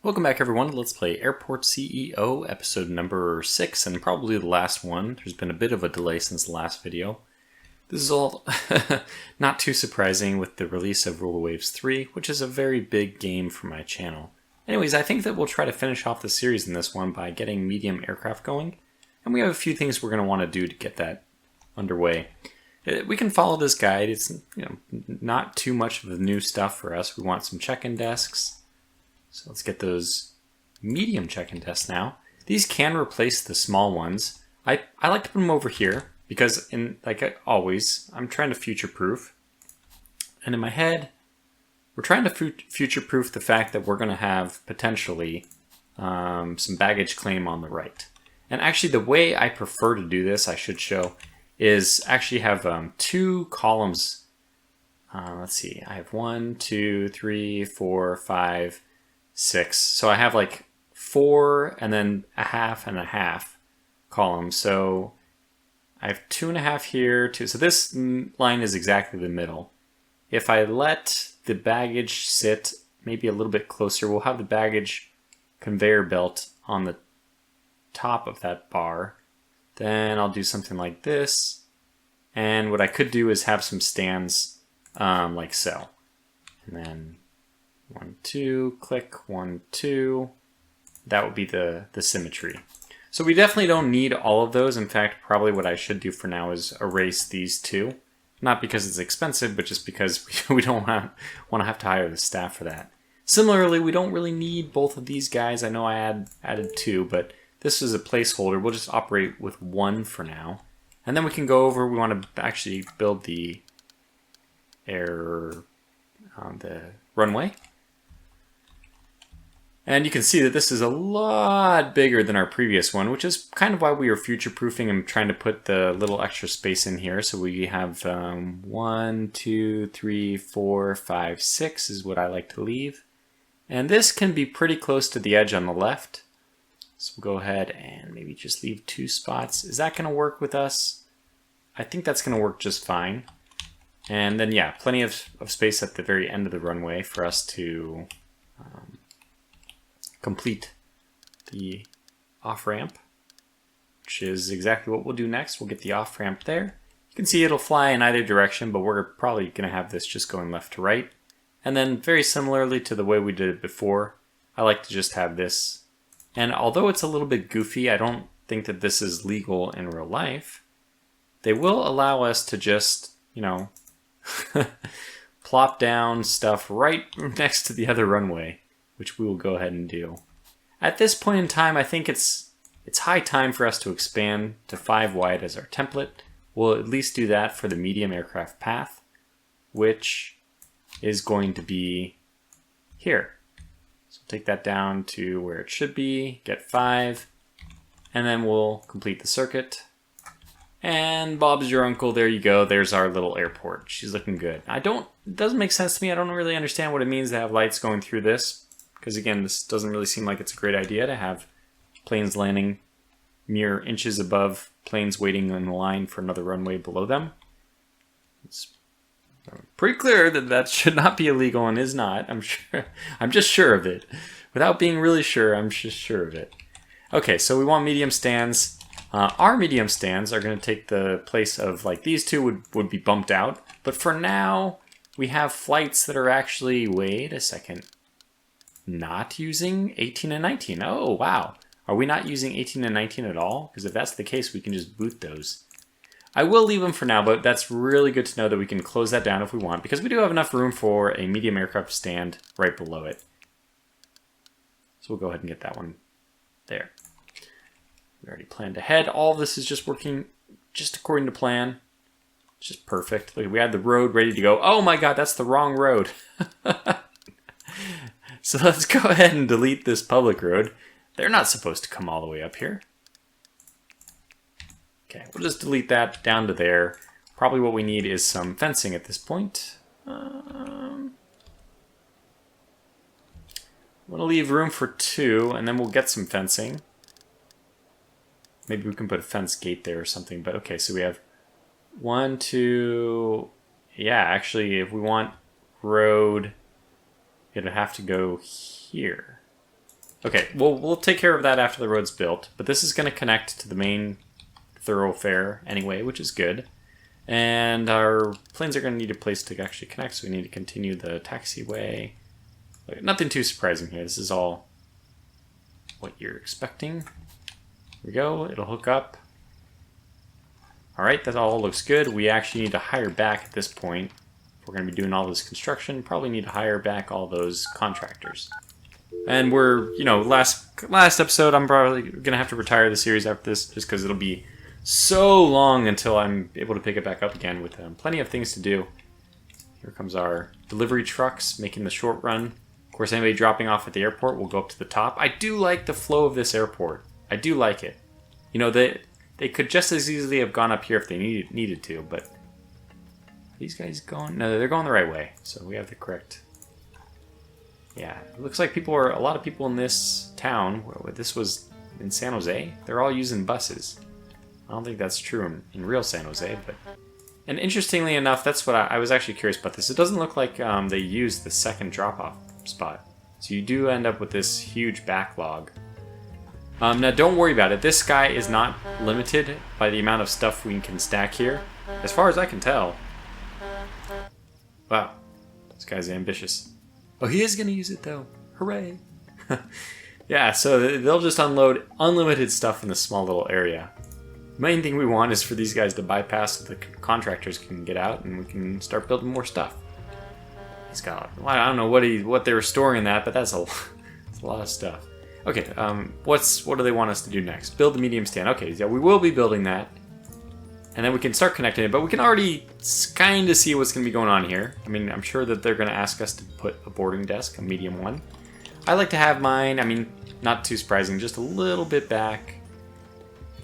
Welcome back everyone to Let's Play Airport CEO episode number 6 and probably the last one. There's been a bit of a delay since the last video. This is all not too surprising with the release of runways 3, which is a very big game for my channel. Anyways, I think that we'll try to finish off the series in this one by getting medium aircraft going. And we have a few things we're going to want to do to get that underway. We can follow this guide. It's not too much of the new stuff for us. We want some check-in desks. So let's get those medium check-in desks now. These can replace the small ones. I like to put them over here because, like always, I'm trying to future-proof. And in my head, we're trying to future-proof the fact that we're going to have potentially some baggage claim on the right. And actually, the way I prefer to do this, I should show, is actually have two columns. Let's see, I have 1, 2, 3, 4, 5, 6. So I have like 4 and then a half and a half columns. So I have 2.5 here, so this line is exactly the middle. If I let the baggage sit maybe a little bit closer, we'll have the baggage conveyor belt on the top of that bar. Then I'll do something like this. And what I could do is have some stands like so. And then 1, 2, click, 1, 2. That would be the symmetry. So we definitely don't need all of those. In fact, probably what I should do for now is erase these two. Not because it's expensive, but just because we don't want to have to hire the staff for that. Similarly, we don't really need both of these guys. I know I added 2, but this is a placeholder. We'll just operate with 1 for now. And then we can go over, we want to actually build the runway. And you can see that this is a lot bigger than our previous one, which is kind of why we were future-proofing and trying to put the little extra space in here. So we have 1, 2, 3, 4, 5, 6 is what I like to leave. And this can be pretty close to the edge on the left. So we'll go ahead and maybe just leave 2 spots. Is that going to work with us? I think that's going to work just fine. And then, yeah, plenty of space at the very end of the runway for us to complete the off-ramp, which is exactly what we'll do next. We'll get the off-ramp there. You can see it'll fly in either direction, but we're probably going to have this just going left to right. And then very similarly to the way we did it before, I like to just have this. And although it's a little bit goofy, I don't think that this is legal in real life. They will allow us to just, plop down stuff right next to the other runway, which we will go ahead and do. At this point in time, I think it's high time for us to expand to 5 wide as our template. We'll at least do that for the medium aircraft path, which is going to be here. So take that down to where it should be, get 5, and then we'll complete the circuit. And Bob's your uncle, there you go, there's our little airport. She's looking good. It doesn't make sense to me, I don't really understand what it means to have lights going through this. Because again, this doesn't really seem like it's a great idea to have planes landing mere inches above planes waiting in line for another runway below them. It's pretty clear that that should not be illegal and is not, I'm sure. I'm just sure of it. Without being really sure, I'm just sure of it. Okay, so we want medium stands. Our medium stands are going to take the place of, like, these two would be bumped out. But for now, we have flights that are actually, wait a second, not using 18 and 19. Oh, wow. Are we not using 18 and 19 at all? Because if that's the case, we can just boot those. I will leave them for now, but that's really good to know that we can close that down if we want, because we do have enough room for a medium aircraft stand right below it. So we'll go ahead and get that one there. We already planned ahead. All of this is just working just according to plan. It's just perfect. Look, we had the road ready to go. Oh my god, that's the wrong road. So let's go ahead and delete this public road. They're not supposed to come all the way up here. Okay, we'll just delete that down to there. Probably what we need is some fencing at this point. I'm going to leave room for 2, and then we'll get some fencing. Maybe we can put a fence gate there or something, but okay, so we have 1, 2, yeah, actually, if we want road, it'd have to go here. Okay, well, we'll take care of that after the road's built, but this is going to connect to the main thoroughfare anyway, which is good. And our planes are going to need a place to actually connect, so we need to continue the taxiway. Nothing too surprising here. This is all what you're expecting. Here we go. It'll hook up. All right, that all looks good. We actually need to hire back at this point. If we're going to be doing all this construction, probably need to hire back all those contractors. And we're, you know, last episode, I'm probably going to have to retire the series after this just because it'll be so long until I'm able to pick it back up again with plenty of things to do. Here comes our delivery trucks making the short run. Of course, anybody dropping off at the airport will go up to the top. I do like the flow of this airport. I do like it. You know, they could just as easily have gone up here if they needed to, but are these guys going? No, they're going the right way, so we have the correct. Yeah, it looks like a lot of people in this town. This was in San Jose. They're all using buses. I don't think that's true in real San Jose, but. And interestingly enough, that's what I was actually curious about this. It doesn't look like they used the second drop-off spot. So you do end up with this huge backlog. Now don't worry about it. This guy is not limited by the amount of stuff we can stack here. As far as I can tell. Wow. This guy's ambitious. Oh, he is going to use it though. Hooray. Yeah, so they'll just unload unlimited stuff in this small little area. Main thing we want is for these guys to bypass so the contractors can get out and we can start building more stuff. He's got, I don't know what they were storing in that, but that's a lot of stuff. Okay, what do they want us to do next? Build the medium stand. Okay, yeah, we will be building that. And then we can start connecting it, but we can already kind of see what's going to be going on here. I mean, I'm sure that they're going to ask us to put a boarding desk, a medium one. I like to have mine, I mean, not too surprising, just a little bit back.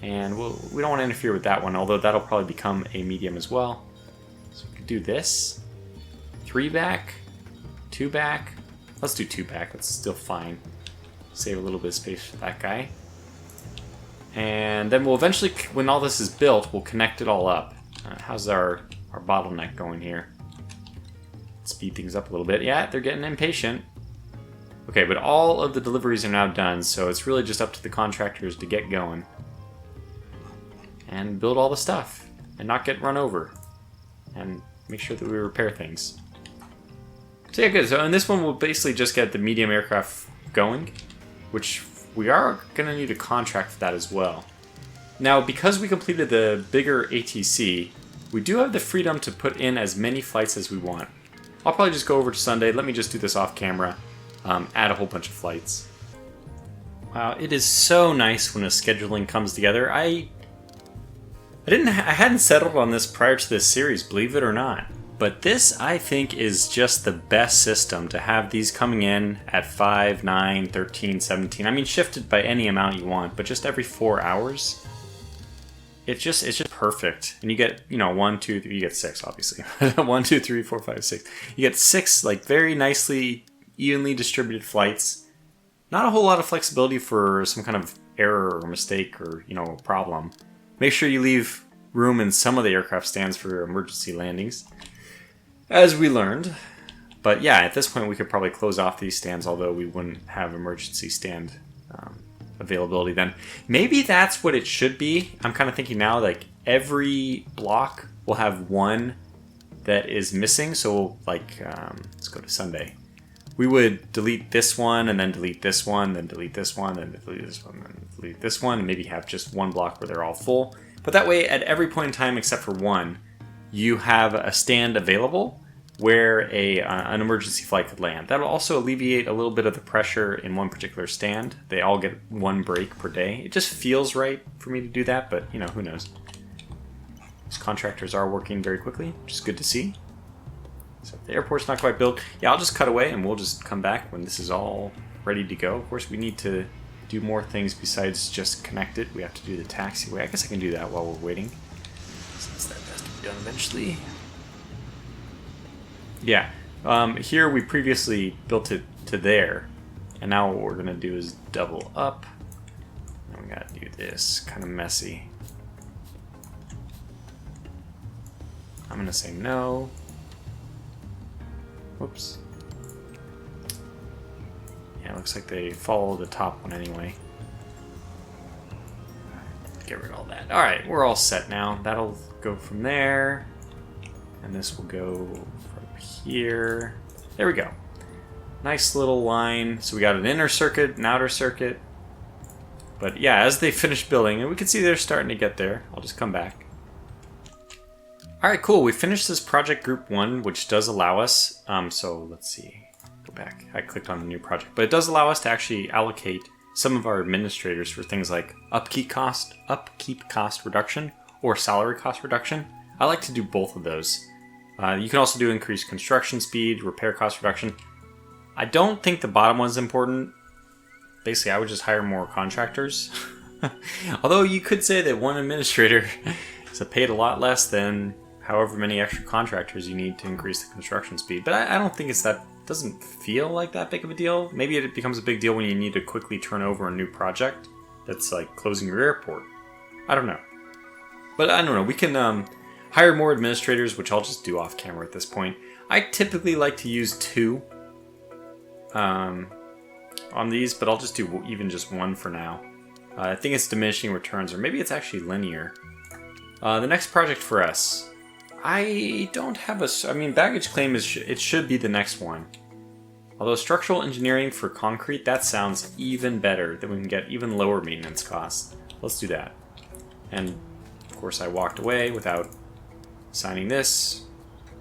And we don't want to interfere with that one, although that'll probably become a medium as well. So we could do this. 3 back, 2 back. Let's do 2 back, that's still fine. Save a little bit of space for that guy. And then we'll eventually, when all this is built, we'll connect it all up. How's our bottleneck going here? Speed things up a little bit. Yeah, they're getting impatient. Okay, but all of the deliveries are now done, so it's really just up to the contractors to get going. And build all the stuff. And not get run over. And make sure that we repair things. So yeah, good. So in this one, we'll basically just get the medium aircraft going. Which we are going to need a contract for that as well. Now, because we completed the bigger ATC, we do have the freedom to put in as many flights as we want. I'll probably just go over to Sunday. Let me just do this off camera. Add a whole bunch of flights. Wow, it is so nice when a scheduling comes together. I hadn't settled on this prior to this series, believe it or not. But this, I think, is just the best system to have these coming in at 5, 9, 13, 17. I mean, shifted by any amount you want, but just every 4 hours. It's just perfect. And you get, 1, 2, 3, you get 6, obviously. 1, 2, 3, 4, 5, 6. You get 6, like, very nicely, evenly distributed flights. Not a whole lot of flexibility for some kind of error or mistake or, problem. Make sure you leave room in some of the aircraft stands for emergency landings. As we learned. But yeah, at this point we could probably close off these stands, although we wouldn't have emergency stand availability then. Maybe that's what it should be. I'm kind of thinking now, like, every block will have one that is missing. So, like, let's go to Sunday. We would delete this one, and then delete this one, then delete this one, then delete this one, then delete this one, and maybe have just one block where they're all full. But that way, at every point in time except for one, you have a stand available where an emergency flight could land. That'll also alleviate a little bit of the pressure in one particular stand. They all get one break per day. It just feels right for me to do that, but, who knows. These contractors are working very quickly, which is good to see. So if the airport's not quite built, yeah, I'll just cut away and we'll just come back when this is all ready to go. Of course, we need to do more things besides just connect it. We have to do the taxiway. I guess I can do that while we're waiting, since that has to be done eventually. Yeah, here we previously built it to there, and now what we're going to do is double up. And we got to do this, kind of messy. I'm going to say no. Whoops. Yeah, looks like they follow the top one anyway. Get rid of all that. Alright, we're all set now. That'll go from there. And this will go from here. There we go. Nice little line. So we got an inner circuit, an outer circuit. But yeah, as they finish building, and we can see they're starting to get there. I'll just come back. Alright, cool. We finished this project group 1, which does allow us, so let's see, go back. I clicked on the new project, but it does allow us to actually allocate some of our administrators for things like upkeep cost reduction or salary cost reduction. I like to do both of those. You can also do increased construction speed, repair cost reduction. I don't think the bottom one's important. Basically, I would just hire more contractors. Although you could say that one administrator is paid a lot less than however many extra contractors you need to increase the construction speed. But I don't think doesn't feel like that big of a deal. Maybe it becomes a big deal when you need to quickly turn over a new project that's like closing your airport. I don't know. But I don't know, we can hire more administrators, which I'll just do off camera at this point. I typically like to use 2 on these, but I'll just do even just 1 for now. I think it's diminishing returns, or maybe it's actually linear. The next project for us, I don't have I mean, baggage claim it should be the next one. Although structural engineering for concrete, that sounds even better. Then we can get even lower maintenance costs. Let's do that. And of course I walked away without signing this.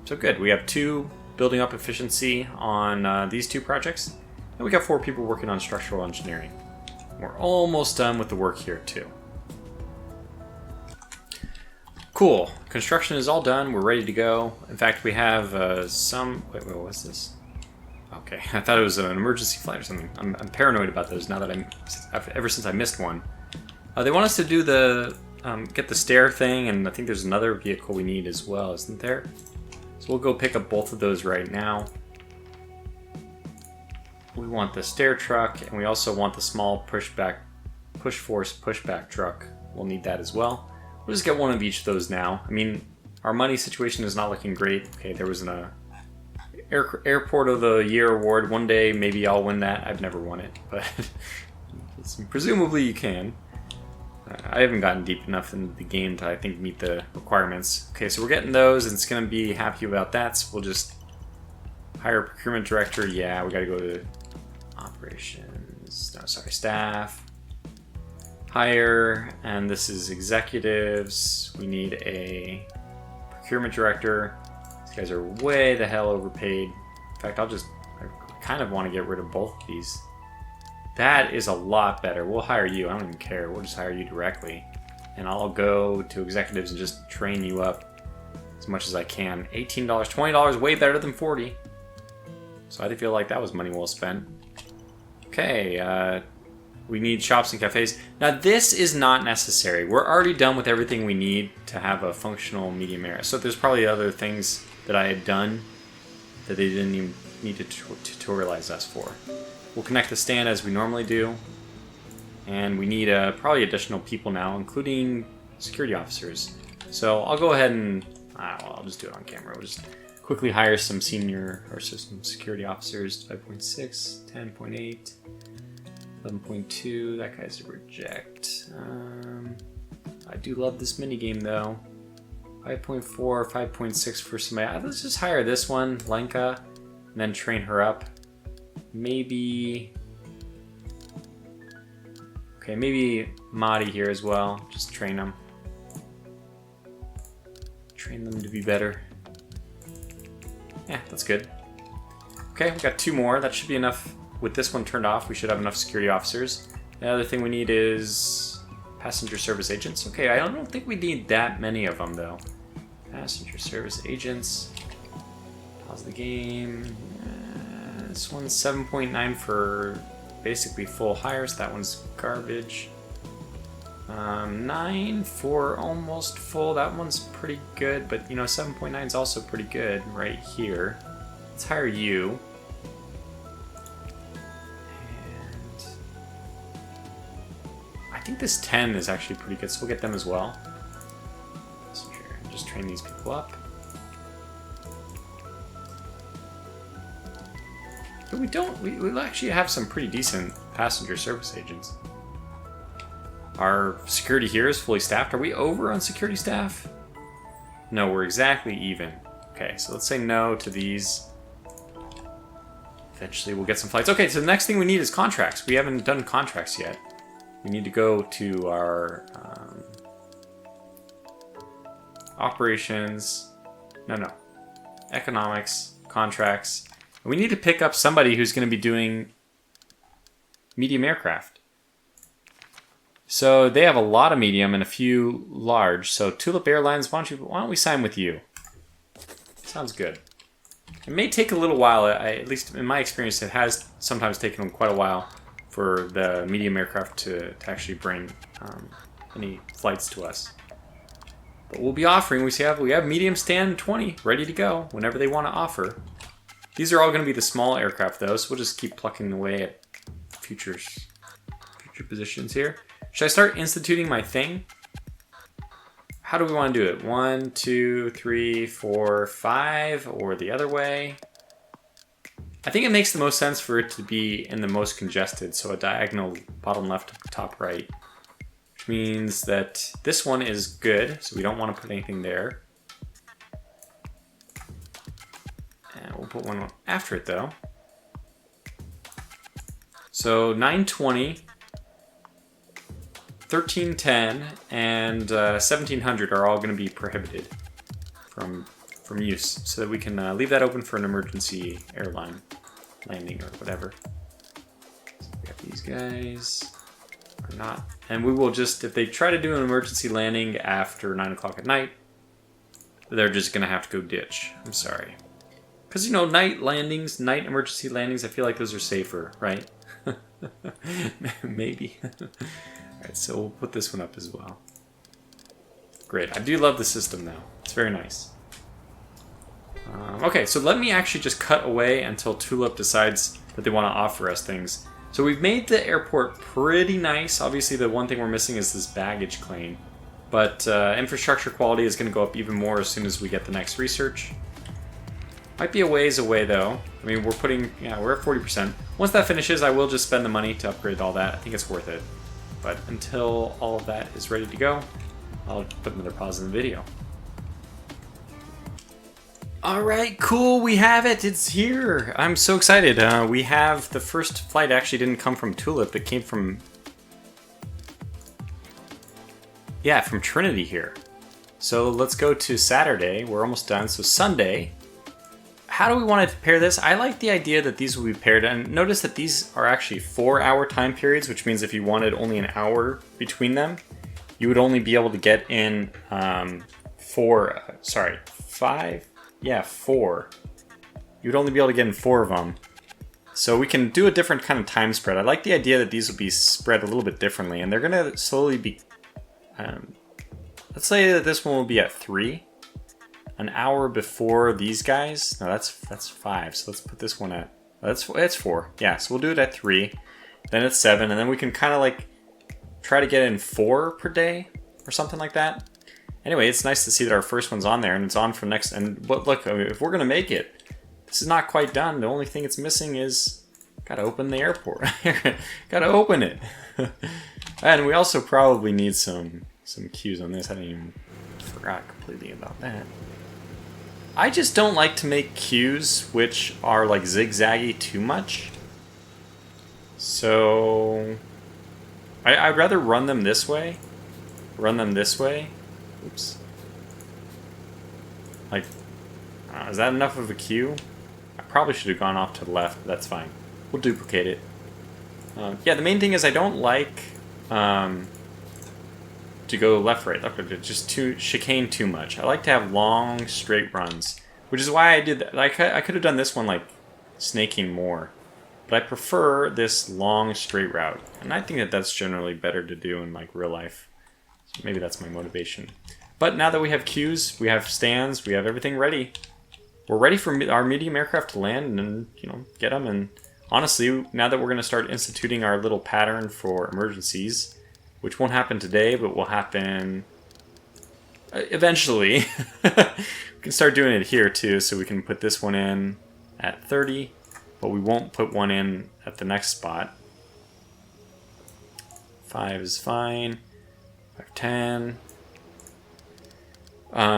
So good, we have 2 building up efficiency on these 2 projects. And we got 4 people working on structural engineering. We're almost done with the work here too. Cool. Construction is all done. We're ready to go. In fact, we have Wait, what was this? Okay, I thought it was an emergency flight or something. I'm paranoid about those now that ever since I missed one. They want us to do the get the stair thing, and I think there's another vehicle we need as well, isn't there? So we'll go pick up both of those right now. We want the stair truck, and we also want the small push force pushback truck. We'll need that as well. We'll just get one of each of those now. I mean, our money situation is not looking great. Okay, there was an Airport of the Year award. One day, maybe I'll win that. I've never won it, but presumably you can. I haven't gotten deep enough in the game to, I think, meet the requirements. Okay, so we're getting those, and it's going to be happy about that, so we'll just hire a procurement director. Yeah, we got to go to operations. No, sorry, staff. Hire, and this is executives. We need a procurement director. These guys are way the hell overpaid. In fact, I kind of want to get rid of both of these. That is a lot better. We'll hire you. I don't even care. We'll just hire you directly. And I'll go to executives and just train you up as much as I can. $18, $20, way better than $40. So I feel like that was money well spent. Okay, we need shops and cafes. Now this is not necessary. We're already done with everything we need to have a functional medium area. So there's probably other things that I had done that they didn't even need to tutorialize us for. We'll connect the stand as we normally do. And we need probably additional people now, including security officers. So I'll go ahead and, I'll just do it on camera. We'll just quickly hire some senior or some security officers. 5.6, 10.8. 11.2, that guy's a reject. I do love this minigame though. 5.4, 5.6 for somebody. Let's just hire this one, Lenka, and then train her up. Maybe... Okay, maybe Madi here as well. Just train them. Train them to be better. Yeah, that's good. Okay, we got 2 more. That should be enough. With this one turned off, we should have enough security officers. The other thing we need is passenger service agents. Okay, I don't think we need that many of them though. Passenger service agents. Pause the game. This one's 7.9 for basically full hires. That one's garbage. 9 for almost full. That one's pretty good, but you know, 7.9 is also pretty good right here. Let's hire you. I think this 10 is actually pretty good, so we'll get them as well. Just train these people up. But we don't, we actually have some pretty decent passenger service agents. Our security here is fully staffed. Are we over on security staff? No, we're exactly even. Okay, so let's say no to these. Eventually we'll get some flights. Okay, so the next thing we need is contracts. We haven't done contracts yet. We need to go to our operations. No. Economics, contracts. And we need to pick up somebody who's going to be doing medium aircraft. So they have a lot of medium and a few large. So Tulip Airlines, why don't we sign with you? Sounds good. It may take a little while. At least in my experience, it has sometimes taken them quite a while for the medium aircraft to actually bring any flights to us. But we'll be offering. We have medium stand 20 ready to go whenever they want to offer. These are all going to be the small aircraft though, so we'll just keep plucking away at future positions here. Should I start instituting my thing? How do we want to do it? 1, 2, 3, 4, 5, or the other way? I think it makes the most sense for it to be in the most congested, so a diagonal bottom left, top right. Which means that this one is good, so we don't want to put anything there. And we'll put one after it though. So 920. 1310 and 1700 are all going to be prohibited from use, so that we can leave that open for an emergency airline landing or whatever. So we got these guys or not, and we will just, if they try to do an emergency landing after 9 o'clock at night, they're just going to have to go ditch. I'm sorry, because you know, night emergency landings, I feel like those are safer, right? Maybe. Alright, so we'll put this one up as well. Great. I do love the system now. It's very nice. Okay, so let me actually just cut away until Tulip decides that they want to offer us things. So we've made the airport pretty nice. Obviously, the one thing we're missing is this baggage claim. But infrastructure quality is going to go up even more as soon as we get the next research. Might be a ways away, though. I mean, we're at 40%. Once that finishes, I will just spend the money to upgrade all that. I think it's worth it. But until all of that is ready to go, I'll put another pause in the video. Alright, cool, we have it, it's here! I'm so excited. We have, the first flight actually didn't come from Tulip, it came from... yeah, from Trinity here. So let's go to Saturday, we're almost done, so Sunday. How do we want to pair this? I like the idea that these will be paired, and notice that these are actually 4-hour time periods, which means if you wanted only an hour between them, you would only be able to get in 4. You would only be able to get in 4 of them. So we can do a different kind of time spread. I like the idea that these will be spread a little bit differently, and they're going to slowly be... let's say that this one will be at 3. An hour before these guys. No, that's 5. So let's put this one at... it's 4. Yeah, so we'll do it at 3. Then it's 7, and then we can kind of like try to get in 4 per day or something like that. Anyway, it's nice to see that our first one's on there, and it's on for next... and look, I mean, if we're going to make it, this is not quite done. The only thing it's missing is... gotta open the airport. Gotta open it. And we also probably need some queues on this. I didn't even... forgot completely about that. I just don't like to make queues which are like zigzaggy too much. So... I'd rather run them this way. Oops. Like, is that enough of a queue? I probably should have gone off to the left, but that's fine. We'll duplicate it. Yeah, the main thing is I don't like to go left, right, just chicane too much. I like to have long, straight runs, which is why I did that. I could have done this one like snaking more, but I prefer this long, straight route, and I think that that's generally better to do in like real life. So maybe that's my motivation. But now that we have queues, we have stands, we have everything ready. We're ready for our medium aircraft to land and get them. And honestly, now that we're going to start instituting our little pattern for emergencies, which won't happen today, but will happen eventually. We can start doing it here too, so we can put this one in at 30. but we won't put one in at the next spot. 5 is fine. 510.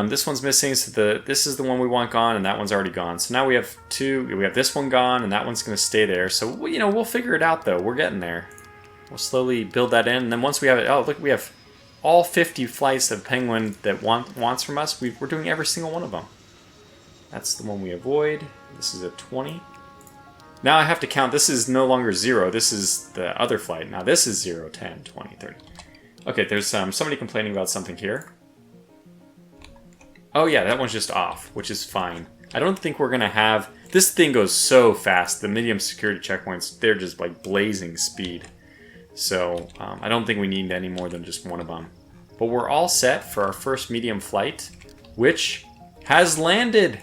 This one's missing, so this is the one we want gone, and that one's already gone. So now we have two. We have this one gone, and that one's going to stay there. So we'll figure it out though. We're getting there. We'll slowly build that in, and then once we have it, oh look, we have all 50 flights of Penguin that wants from us. We're doing every single one of them. That's the one we avoid. This is a 20. Now I have to count. This is no longer 0. This is the other flight. Now this is 0, 10, 20, 30. Okay, there's somebody complaining about something here. Oh yeah, that one's just off, which is fine. I don't think we're going to have... This thing goes so fast. The medium security checkpoints, they're just like blazing speed. So I don't think we need any more than just one of them. But we're all set for our first medium flight, which has landed.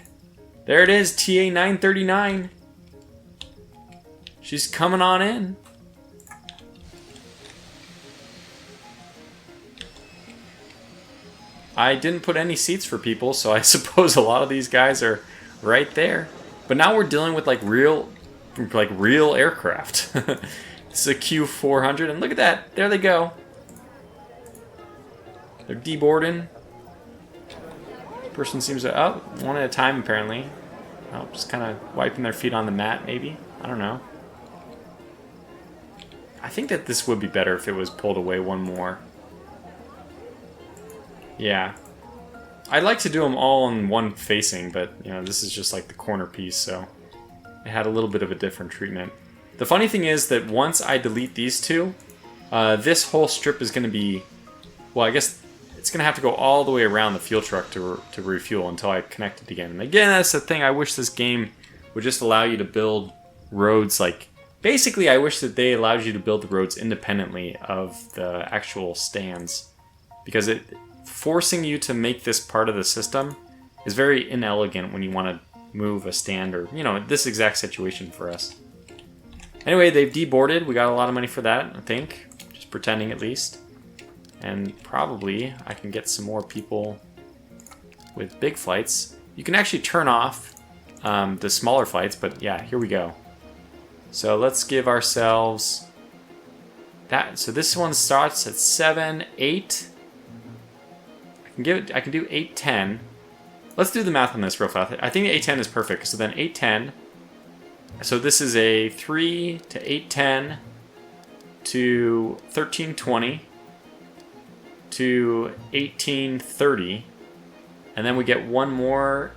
There it is, TA 939. She's coming on in. I didn't put any seats for people, so I suppose a lot of these guys are right there. But now we're dealing with like real aircraft. This is a Q400, and look at that. There they go. They're deboarding. Person seems to... Oh, one at a time apparently. Oh, just kind of wiping their feet on the mat, maybe. I don't know. I think that this would be better if it was pulled away one more. Yeah. I'd like to do them all in one facing, but this is just like the corner piece, so it had a little bit of a different treatment. The funny thing is that once I delete these two, this whole strip is going to be... Well, I guess it's going to have to go all the way around the fuel truck to refuel until I connect it again. And again, that's the thing. I wish this game would just allow you to build roads like... Basically, I wish that they allowed you to build the roads independently of the actual stands. Because forcing you to make this part of the system is very inelegant when you want to move a stand or, this exact situation for us. Anyway, they've deboarded. We got a lot of money for that, I think. Just pretending at least. And probably I can get some more people with big flights. You can actually turn off the smaller flights, but yeah, here we go. So let's give ourselves that. So this one starts at 7, 8. I can do 8, 10. Let's do the math on this real fast. I think 8, 10 is perfect. So then 8, 10. So this is a 3 to 8, 10 to 13, 20 to 18, 30. And then we get one more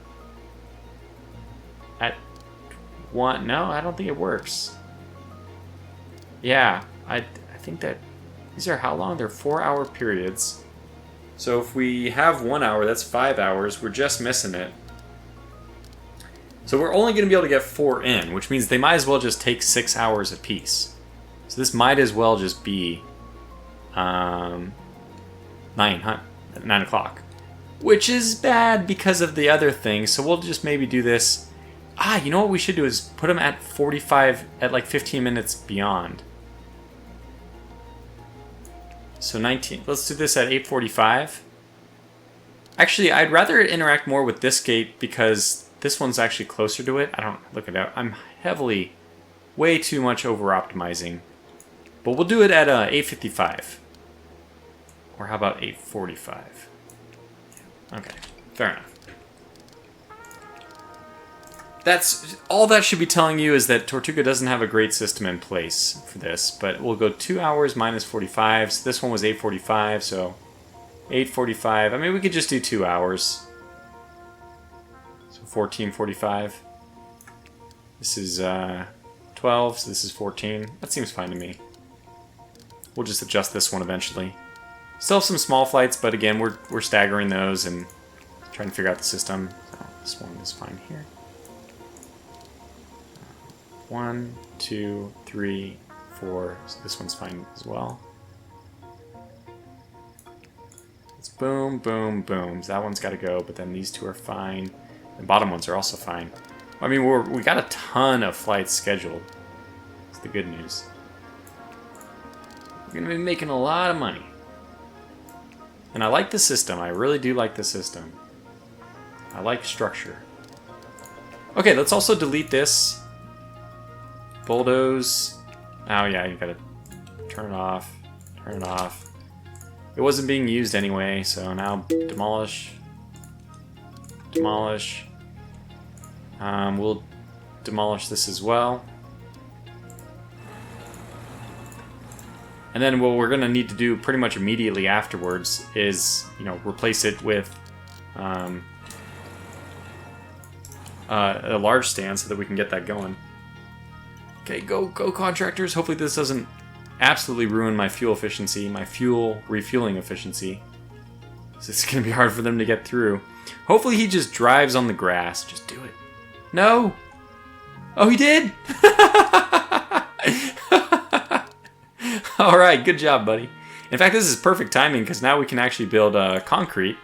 at 1. No, I don't think it works. Yeah, I think that these are how long? They're 4-hour periods. So if we have 1 hour, that's 5 hours. We're just missing it. So we're only going to be able to get 4 in, which means they might as well just take 6 hours apiece. So this might as well just be 9 o'clock. Which is bad because of the other thing, so we'll just maybe do this. You know what we should do is put them at 45, at like 15 minutes beyond. So 19, let's do this at 8:45. Actually, I'd rather interact more with this gate because this one's actually closer to it. I don't, look at that, I'm heavily, way too much over-optimizing. But we'll do it at 8:55. Or how about 8:45? Okay, fair enough. That's all that should be telling you is that Tortuga doesn't have a great system in place for this, but we'll go 2 hours minus 45. So this one was 8:45, so 8:45. I mean, we could just do 2 hours. So 14:45. This is 12, so this is 14. That seems fine to me. We'll just adjust this one eventually. Still have some small flights, but again, we're staggering those and trying to figure out the system. So this one is fine here. 1, 2, 3, 4. So this one's fine as well. It's boom, boom, boom. So that one's got to go, but then these two are fine. The bottom ones are also fine. I mean, we got a ton of flights scheduled. That's the good news. We're going to be making a lot of money. And I like the system. I really do like the system. I like structure. Okay, let's also delete this. bulldoze. Oh yeah, you gotta turn it off. Turn it off. It wasn't being used anyway, so now demolish. Demolish. We'll demolish this as well. And then what we're going to need to do pretty much immediately afterwards is, you know, replace it with a large stand so that we can get that going. Okay, go contractors. Hopefully this doesn't absolutely ruin my fuel efficiency, my fuel refueling efficiency. It's going to be hard for them to get through. Hopefully he just drives on the grass. Just do it. No! Oh, he did! Alright, good job, buddy. In fact, this is perfect timing because now we can actually build concrete.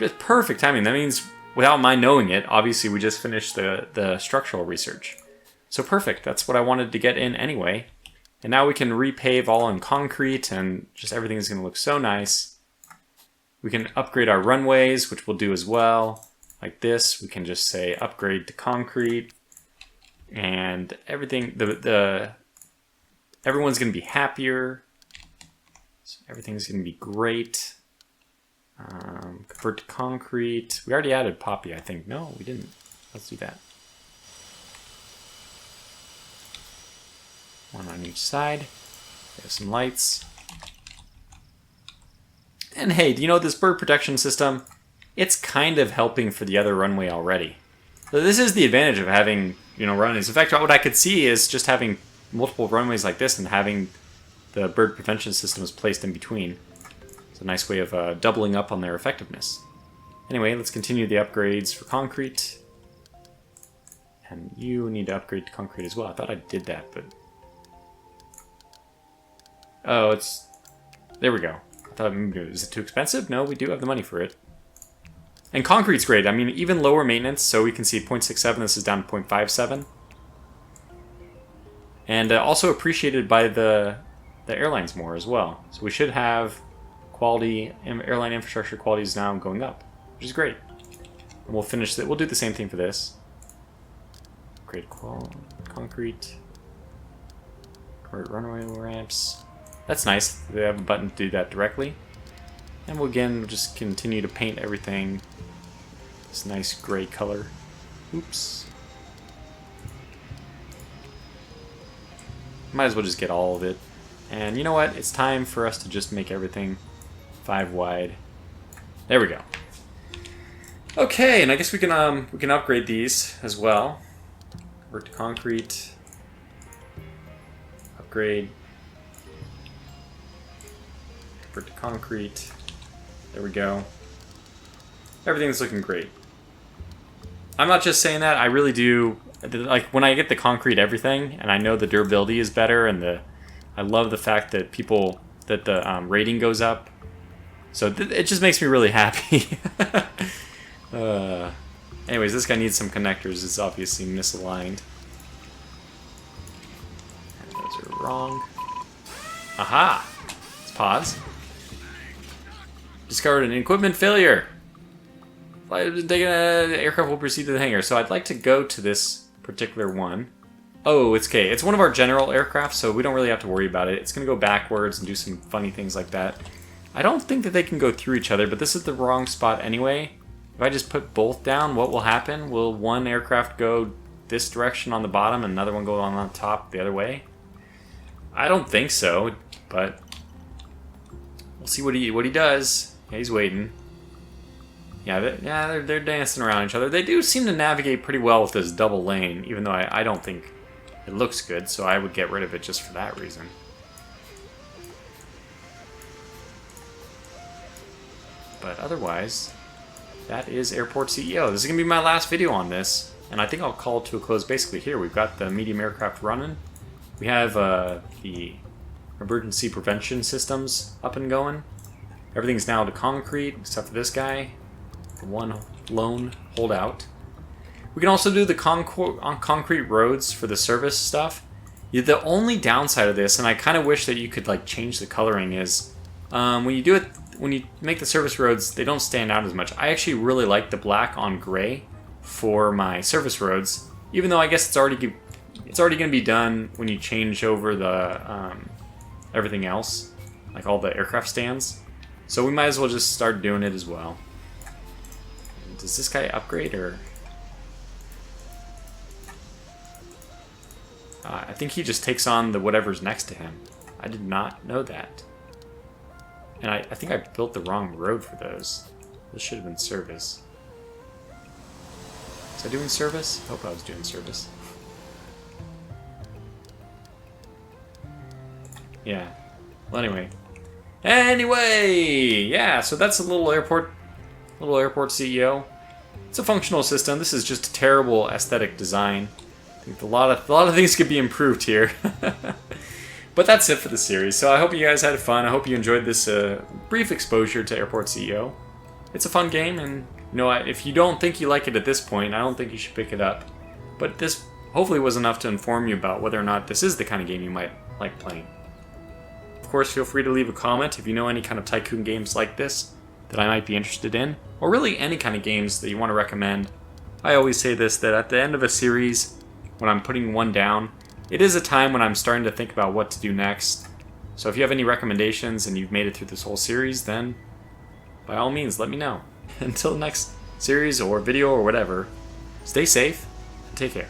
It's perfect timing. That means, without my knowing it, obviously we just finished the structural research. So perfect. That's what I wanted to get in anyway. And now we can repave all in concrete and just everything is going to look so nice. We can upgrade our runways, which we'll do as well. Like this, we can just say upgrade to concrete. And everything, everyone's going to be happier. So everything's going to be great. Convert to concrete. We already added poppy, I think. No, we didn't. Let's do that. One on each side. We have some lights. And hey, do you know this bird protection system? It's kind of helping for the other runway already. So this is the advantage of having, you know, runways. In fact, what I could see is just having multiple runways like this and having the bird prevention systems placed in between. It's a nice way of doubling up on their effectiveness. Anyway, let's continue the upgrades for concrete. And you need to upgrade to concrete as well. I thought I did that, but... Oh, it's... There we go. I thought, is it too expensive? No, we do have the money for it. And concrete's great. I mean, even lower maintenance, so we can see 0.67, this is down to 0.57. And also appreciated by the airlines more as well. So we should have quality, airline infrastructure quality is now going up, which is great. And we'll finish that. We'll do the same thing for this. Great concrete. Convert runway ramps. That's nice. They have a button to do that directly. And we'll again just continue to paint everything this nice gray color. Oops. Might as well just get all of it. And you know what? It's time for us to just make everything 5 wide. There we go. Okay, and I guess we can upgrade these as well. Convert to concrete. Upgrade. Convert to concrete. There we go. Everything's looking great. I'm not just saying that, I really do. Like, when I get the concrete everything, and I know the durability is better, and I love the fact that the rating goes up. So it just makes me really happy. Anyways, this guy needs some connectors. It's obviously misaligned. And those are wrong. Aha! Let's pause. Discovered an equipment failure. The aircraft will proceed to the hangar. So I'd like to go to this particular one. Oh, it's okay. It's one of our general aircraft, so we don't really have to worry about it. It's going to go backwards and do some funny things like that. I don't think that they can go through each other, but this is the wrong spot anyway. If I just put both down, what will happen? Will one aircraft go this direction on the bottom and another one go on the top the other way? I don't think so, but we'll see what he does. Yeah, he's waiting. Yeah, they're dancing around each other. They do seem to navigate pretty well with this double lane, even though I don't think it looks good, so I would get rid of it just for that reason. But otherwise, that is Airport CEO. This is going to be my last video on this, and I think I'll call it to a close basically here. We've got the medium aircraft running. We have the emergency prevention systems up and going. Everything's now to concrete, except for this guy. The one lone holdout. We can also do the concrete roads for the service stuff. The only downside of this, and I kind of wish that you could like change the coloring, is when you make the service roads, they don't stand out as much. I actually really like the black on gray for my service roads, even though I guess it's already it's already going to be done when you change over the everything else, like all the aircraft stands. So we might as well just start doing it as well. Does this guy upgrade or? I think he just takes on the whatever's next to him. I did not know that. And I think I built the wrong road for those. This should have been service. Was I doing service? I hope I was doing service. Yeah. Well, anyway. Yeah, so that's a little airport CEO. It's a functional system. This is just a terrible aesthetic design. I think a lot of things could be improved here. But that's it for the series. So I hope you guys had fun. I hope you enjoyed this brief exposure to Airport CEO. It's a fun game, and you know, if you don't think you like it at this point, I don't think you should pick it up. But this hopefully was enough to inform you about whether or not this is the kind of game you might like playing. Of course, feel free to leave a comment if you know any kind of Tycoon games like this that I might be interested in, or really any kind of games that you want to recommend. I always say this, that at the end of a series, when I'm putting one down, it is a time when I'm starting to think about what to do next. So if you have any recommendations and you've made it through this whole series, then by all means, let me know. Until next series or video or whatever, stay safe and take care.